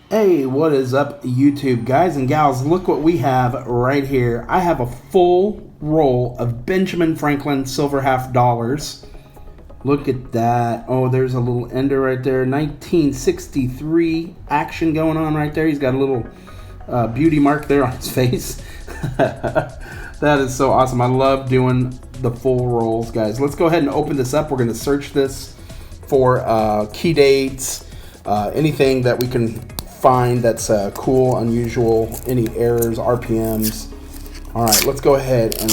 Hey, what is up, YouTube guys and gals? Look what we have right here. I have a full roll of Benjamin Franklin silver half dollars. Look at that. Oh, there's a little ender right there. 1963 action going on right there. He's got a little beauty mark there on his face. That is so awesome. I love doing the full rolls, guys. Let's go ahead and open this up. We're going to search this for key dates, anything that we can find that's cool, unusual, any errors, RPMs. All right, let's go ahead and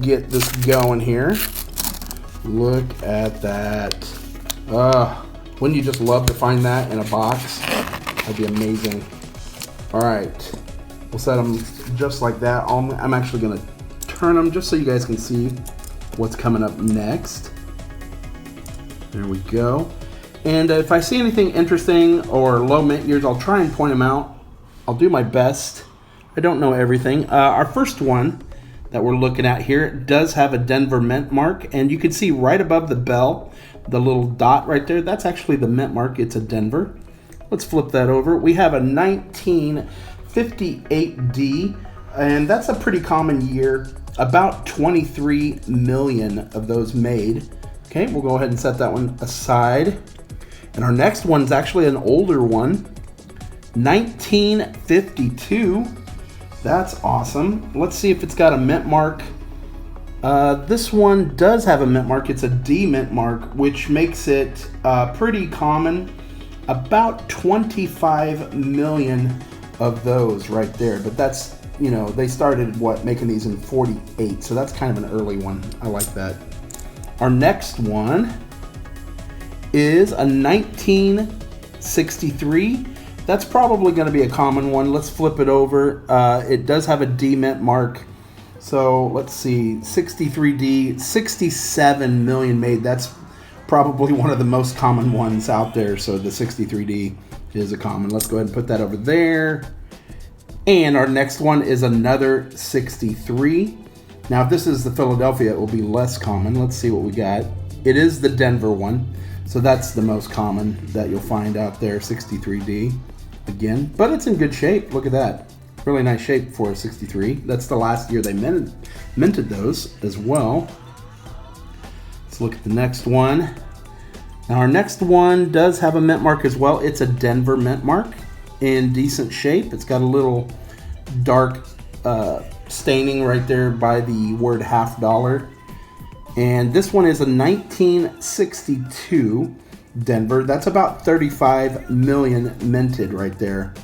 get this going here. Look at that. Wouldn't you just love to find that in a box? That'd be amazing. All right, we'll set them just like that. I'm actually gonna turn them just so you guys can see what's coming up next. There we go. And if I see anything interesting or low mint years, I'll try and point them out. I'll do my best. I don't know everything. Our first one that we're looking at here does have a Denver mint mark, and you can see right above the bell, the little dot right there, that's actually the mint mark. It's a Denver. Let's flip that over. We have a 1958D, and that's a pretty common year. About 23 million of those made. Okay, we'll go ahead and set that one aside. And our next one's actually an older one, 1952. That's awesome. Let's see if it's got a mint mark. This one does have a mint mark. It's a D mint mark, which makes it pretty common. About 25 million of those right there. But that's, you know, they started making these in 48. So that's kind of an early one. I like that. Our next one is a 1963. That's probably going to be a common one. Let's flip it over. It does have a D mint mark. So let's see, 63D, 67 million made. That's probably one of the most common ones out there. So the 63D is a common. Let's go ahead and put that over there. And our next one is another 63. Now, if this is the Philadelphia, it will be less common. Let's see what we got. It is the Denver one. So that's the most common that you'll find out there, 63D again. But it's in good shape. Look at that. Really nice shape for a 63. That's the last year they minted those as well. Let's look at the next one. Now our next one does have a mint mark as well. It's a Denver mint mark in decent shape. It's got a little dark staining right there by the word half dollar. And this one is a 1962 Denver. That's about 35 million minted right there.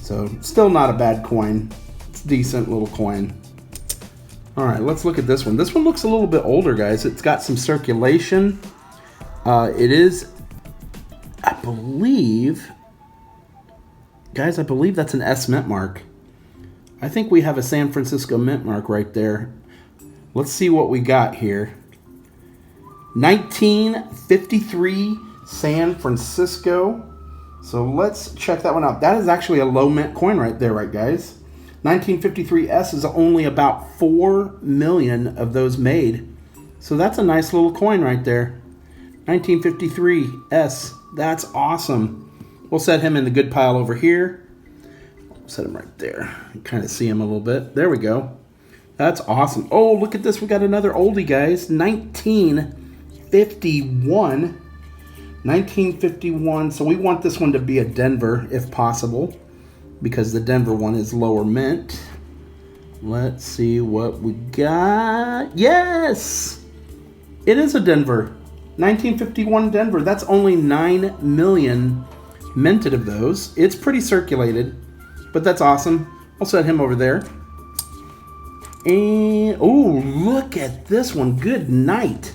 So still not a bad coin. It's a decent little coin. All right, let's look at this one. This one looks a little bit older, guys. It's got some circulation. It is, I believe that's an S mint mark. I think we have a San Francisco mint mark right there. Let's see what we got here. 1953 San Francisco. So let's check that one out. That is actually a low mint coin right there, right, guys? 1953 S is only about 4 million of those made. So that's a nice little coin right there. 1953 S. That's awesome. We'll set him in the good pile over here. Set him right there. You kind of see him a little bit. There we go. That's awesome. Oh, look at this. We got another oldie, guys. 1951. So we want this one to be a Denver if possible, because the Denver one is lower mint. Let's see what we got. Yes! It is a Denver. 1951 Denver. That's only 9 million minted of those. It's pretty circulated, but that's awesome. I'll set him over there. And oh, look at this one. Good night.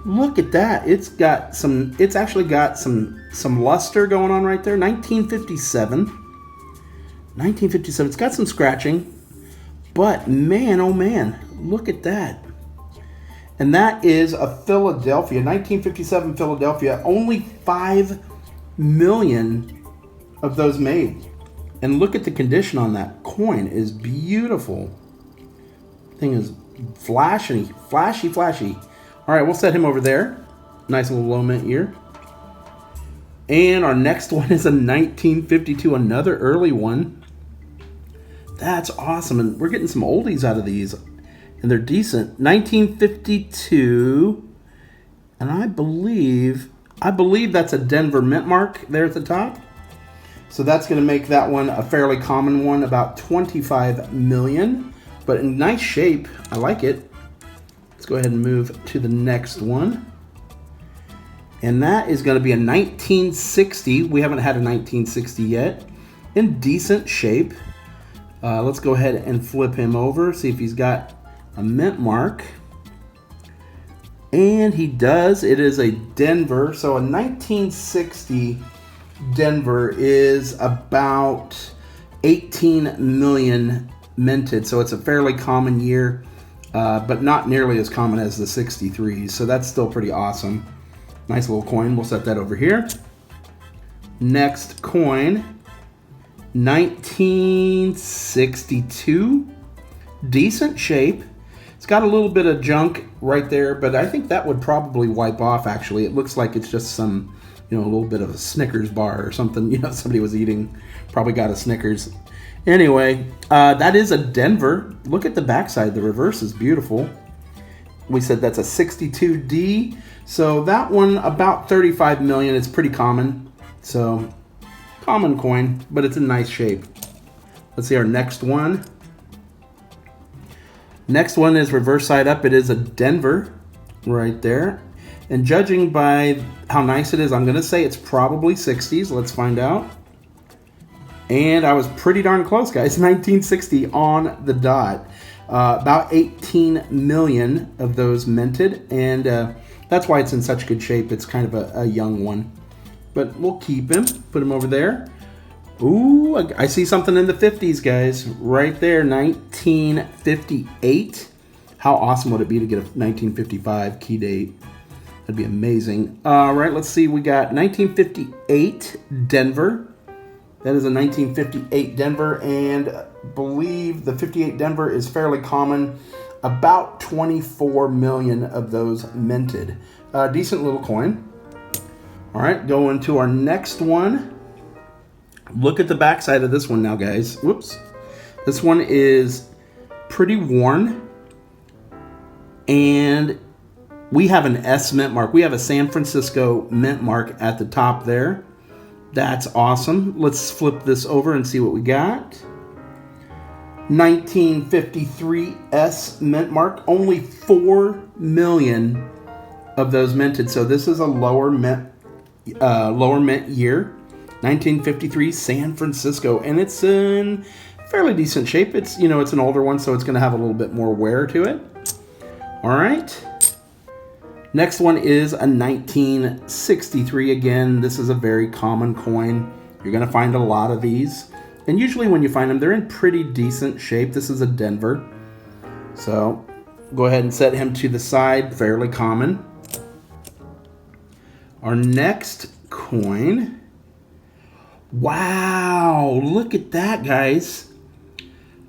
Look at that. It's actually got some luster going on right there. 1957. 1957. It's got some scratching. But man, oh man, look at that. And that is a Philadelphia. 1957 Philadelphia. Only 5 million of those made. And look at the condition on that coin. It is beautiful. Thing is flashy. All right, we'll set him over there. Nice little low mint year. And our next one is a 1952, another early one. That's awesome. And we're getting some oldies out of these. And they're decent. 1952. And I believe that's a Denver mint mark there at the top. So that's going to make that one a fairly common one, about 25 million. But in nice shape. I like it. Let's go ahead and move to the next one. And that is going to be a 1960. We haven't had a 1960 yet. In decent shape. Let's go ahead and flip him over, see if he's got a mint mark. And he does. It is a Denver. So a 1960 Denver is about 18 million minted. So it's a fairly common year, but not nearly as common as the 63s. So that's still pretty awesome. Nice little coin. We'll set that over here. Next coin, 1962. Decent shape. It's got a little bit of junk right there, but I think that would probably wipe off, actually. It looks like it's just some, a little bit of a Snickers bar or something, somebody was eating, probably got a Snickers. Anyway, that is a Denver. Look at the backside. The reverse is beautiful. We said that's a 62D. So that one, about 35 million. It's pretty common. So, common coin, but it's in nice shape. Let's see our next one. Next one is reverse side up. It is a Denver right there. And judging by how nice it is, I'm going to say it's probably 60s. Let's find out. And I was pretty darn close, guys. 1960 on the dot. About 18 million of those minted. And that's why it's in such good shape. It's kind of a young one. But we'll keep him. Put him over there. Ooh, I see something in the 50s, guys. Right there, 1958. How awesome would it be to get a 1955 key date? That'd be amazing. All right, let's see. We got 1958 Denver. That is a 1958 Denver, and I believe the 58 Denver is fairly common. About 24 million of those minted. Decent little coin. All right, going to our next one. Look at the backside of this one now, guys. Whoops. This one is pretty worn. And we have an S mint mark. We have a San Francisco mint mark at the top there. That's awesome. Let's flip this over and see what we got. 1953 S mint mark. Only 4 million of those minted. So this is a lower mint year. 1953 San Francisco, and it's in fairly decent shape. It's it's an older one, so it's going to have a little bit more wear to it. All right. Next one is a 1963. Again, this is a very common coin. You're going to find a lot of these, and usually when you find them, they're in pretty decent shape. This is a Denver, so go ahead and set him to the side. Fairly common. Our next coin. Wow, look at that, guys.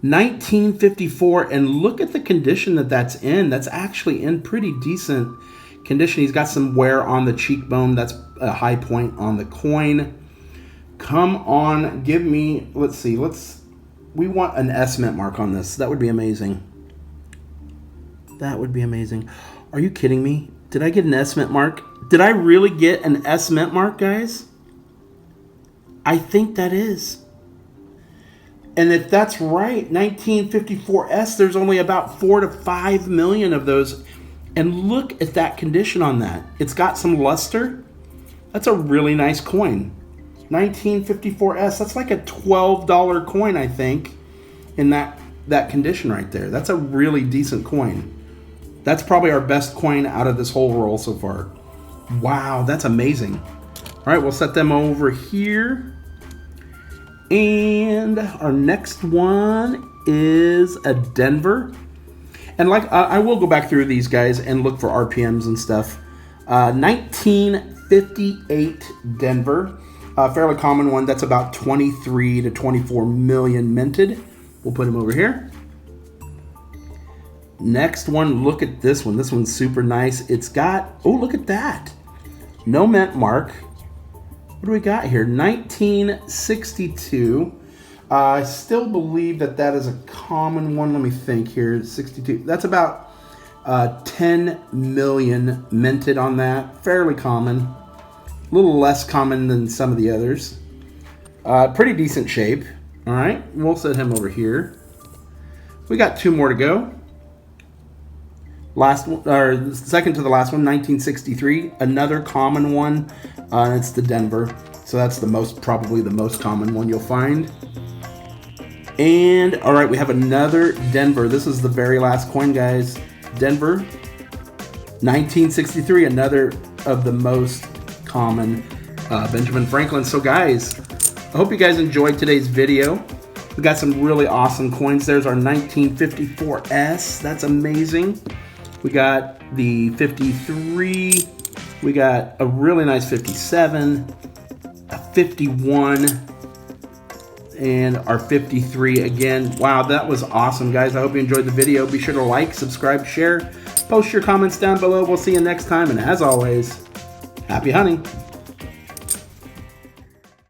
1954, and look at the condition that's in. That's actually in pretty decent condition. He's got some wear on the cheekbone. That's a high point on the coin. Come on, give me, let's see, we want an S mint mark on this. That would be amazing. That would be amazing. Are you kidding me? Did I get an S mint mark? Did I really get an S mint mark, guys? I think that is. And if that's right, 1954S, there's only about 4 to 5 million of those. And look at that condition on that. It's got some luster. That's a really nice coin. 1954S, that's like a $12 coin, I think, in that condition right there. That's a really decent coin. That's probably our best coin out of this whole roll so far. Wow, that's amazing. All right, we'll set them over here. And our next one is a Denver. And I will go back through these guys and look for RPMs and stuff. 1958 Denver. A fairly common one. That's about 23 to 24 million minted. We'll put them over here. Next one, look at this one. This one's super nice. It's got, oh, look at that. No mint mark. What do we got here? 1962. I still believe that that is a common one. Let me think here. 62. That's about 10 million minted on that. Fairly common. A little less common than some of the others. Pretty decent shape. All right, we'll set him over here. We got 2 more to go. Last one, or second to the last one, 1963. Another common one. It's the Denver. So that's probably the most common one you'll find. And all right, we have another Denver. This is the very last coin, guys. Denver, 1963, another of the most common Benjamin Franklin. So guys, I hope you guys enjoyed today's video. We got some really awesome coins. There's our 1954S. That's amazing. We got the 53. We got a really nice 57, a 51, and our 53 again. Wow, that was awesome, guys. I hope you enjoyed the video. Be sure to like, subscribe, share, post your comments down below. We'll see you next time, and as always, happy hunting.